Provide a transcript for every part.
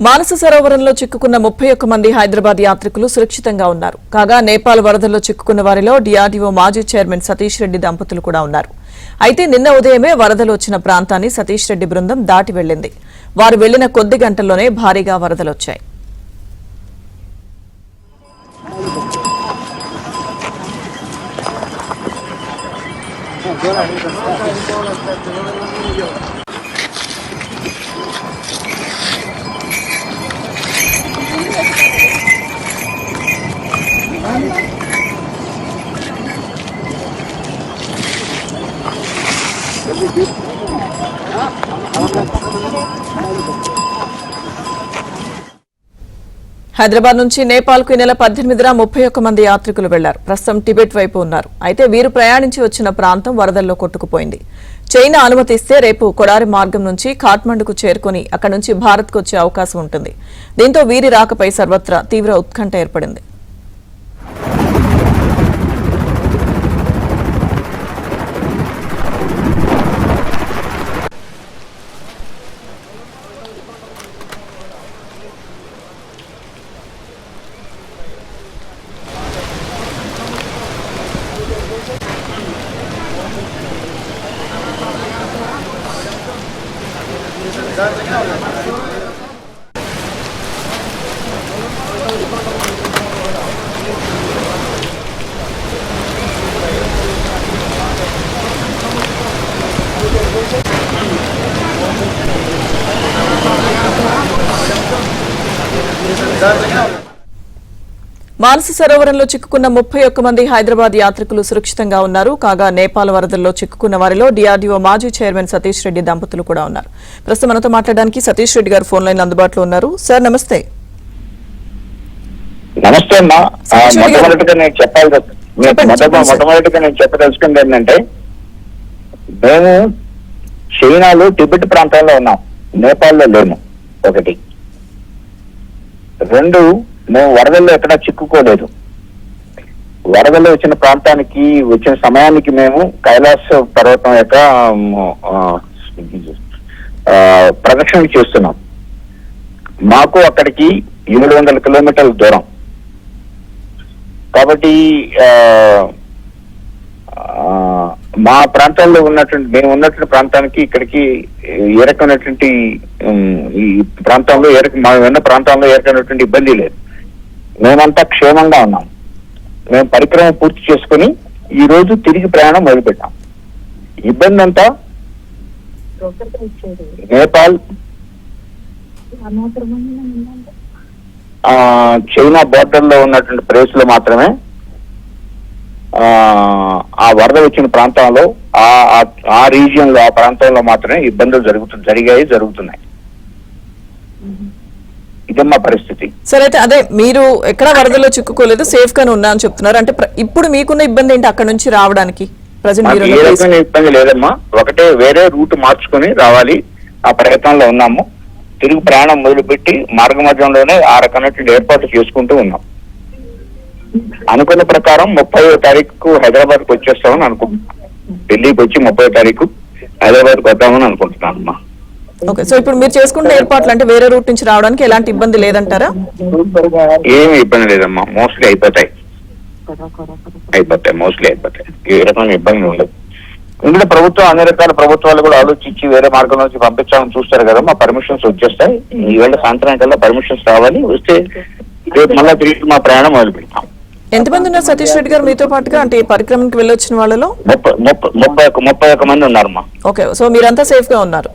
మానస సరోవరంలో చిక్కుకున్న 31 మంది హైదరాబాద్ యాత్రికులు సురక్షితంగా ఉన్నారు. కాగా నేపాల్ వరదల్లో చిక్కుకున్న వారిలో డిఆర్డీఓ మాజీ చైర్మన్ సతీష్ రెడ్డి దంపతులు కూడా ఉన్నారు. అయితే నిన్న ఉదయమే వరదలు వచ్చిన ప్రాంతాన్ని సతీష్ రెడ్డి బృందం దాటి వెళ్లింది. వారు వెళ్లిన కొద్ది గంటల్లోనే భారీగా వరదలొచ్చాయి. హైదరాబాద్ నుంచి నేపాల్కు ఈ నెల 18న 31 మంది యాత్రికులు వెళ్లారు. ప్రస్తుతం టిబెట్ వైపు ఉన్నారు. అయితే వీరు ప్రయాణించి వచ్చిన ప్రాంతం వరదల్లో కొట్టుకుపోయింది. చైనా అనుమతిస్తే రేపు కొడారి మార్గం నుంచి ఖాట్మండుకు చేరుకుని అక్కడి నుంచి భారత్కు వచ్చే అవకాశం ఉంటుంది. దీంతో వీరి రాకపై సర్వత్రా తీవ్ర ఉత్కంఠ ఏర్పడింది. మానస సరోవరంలో చిక్కుకున్న 31 మంది హైదరాబాద్ యాత్రికులు సురక్షితంగా ఉన్నారు. కాగా నేపాల్ వరదల్లో చిక్కుకున్న వారిలో డిఆర్డీఓ మాజీ చైర్మన్ సతీష్ రెడ్డి దంపతులు కూడా ఉన్నారు. ప్రస్తుతం మనతో మాట్లాడడానికి సతీష్ రెడ్డి గారు ఫోన్ లైన్ అందుబాటులో ఉన్నారు. సార్ నమస్తే. నమస్తే అమ్మా. మొట్టమొదటిగా నేను చెప్పదలుచుకుంది ఏంటంటే, మేము చైనాలో టిబెట్ ప్రాంతాల్లో ఉన్నాం, నేపాల్లో లేము. ఒకటి. రెండు, మేము వరదల్లో ఎక్కడా చిక్కుకోలేదు. వరదల్లో వచ్చిన ప్రాంతానికి వచ్చిన సమయానికి మేము కైలాస పర్వతం యొక్క ప్రదక్షిణ చేస్తున్నాం. మాకు అక్కడికి 700 కిలోమీటర్ల దూరం. కాబట్టి మా ప్రాంతాల్లో ఉన్నటువంటి మేము ఉన్నటువంటి ప్రాంతానికి ఇక్కడికి ఏ రకమైనటువంటి ఈ ప్రాంతంలో మేము ఉన్న ప్రాంతంలో ఏ రకమైనటువంటి ఇబ్బంది లేదు. మేమంతా క్షేమంగా ఉన్నాం. మేము పరిక్రమ పూర్తి చేసుకుని ఈ రోజు తిరిగి ప్రయాణం మొదలుపెట్టాం. ఇబ్బంది అంతా నేపాల్ చైనా బోర్డర్ లో ఉన్నటువంటి ప్లేస్ లో మాత్రమే. ఆ వరద వచ్చిన ప్రాంతంలో ఆ రీజియన్ లో ఆ ప్రాంతంలో మాత్రమే ఇబ్బందులు జరుగుతున్నాయి. ఇదమ్మా పరిస్థితి. సరే, అయితే అదే మీరు ఎక్కడ వరదలో చిక్కుకోలేదు, సేఫ్ గానే ఉన్నా అని చెప్తున్నారు. అంటే ఇప్పుడు మీకున్న ఇబ్బంది ఏంటి అక్కడ నుంచి రావడానికి? ఏ రకమైన ఇబ్బంది లేదమ్మా. ఒకటే, వేరే రూట్ మార్చుకుని రావాలి. ఆ ప్రయత్నంలో ఉన్నాము. తిరిగి ప్రయాణం మొదలుపెట్టి మార్గ మధ్యంలోనే ఆ రకమైనటువంటి ఏర్పాట్లు చేసుకుంటూ ఉన్నాం. అనుకున్న ప్రకారం 30వ తారీఖు హైదరాబాద్ కు వచ్చేస్తామని అనుకుంటున్నాం. ఢిల్లీకి వచ్చి 30వ తారీఖు హైదరాబాద్ కు వద్దామని అనుకుంటున్నాను అమ్మా. ఓకే, సో ఇప్పుడు మీరు చేసుకున్న ఏర్పాట్లు అంటే వేరే రూట్ నుంచి రావడానికి ఎలాంటి ఇబ్బంది లేదంటారా? ఏమి ఇబ్బంది లేదమ్మా. మోస్ట్లీ అయిపోతాయి. మోస్ట్లీ అయిపోతాయి. ఏ రకమైన ఇబ్బంది ఉండదు. ఎందుకంటే ప్రభుత్వం అన్ని రకాల ప్రభుత్వాలు కూడా ఆలోచించి వేరే మార్గం నుంచి పంపించాలని చూస్తారు కదా. మా పర్మిషన్స్ వచ్చేస్తాయి. ఈవేళ సాయంత్రం కల్లా పర్మిషన్స్ రావాలి. వస్తే రేపు మళ్ళా తిరిగి మా ప్రయాణం మొదలు పెడతాం. ఎంతమంది ఉన్నారు సతీష్ రెడ్డి గారు మీతో పాటుగా? అంటే పరిక్రమకి వెళ్ళొచ్చిన వాళ్ళలో 31 మంది ఉన్నారమ్మా. ఓకే, సో మీరంతా సేఫ్ గా ఉన్నారు?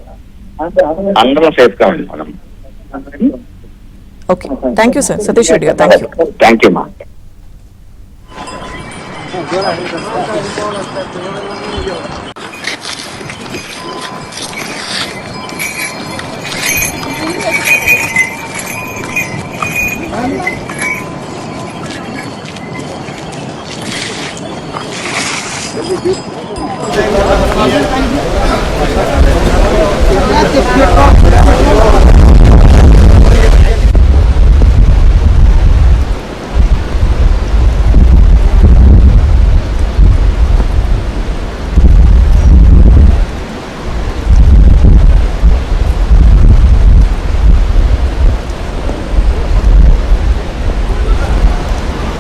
అందరం సేఫ్ గా ఉన్నాం. Okay, thank you sir Satish Reddy గారు. థ్యాంక్ యూ మా.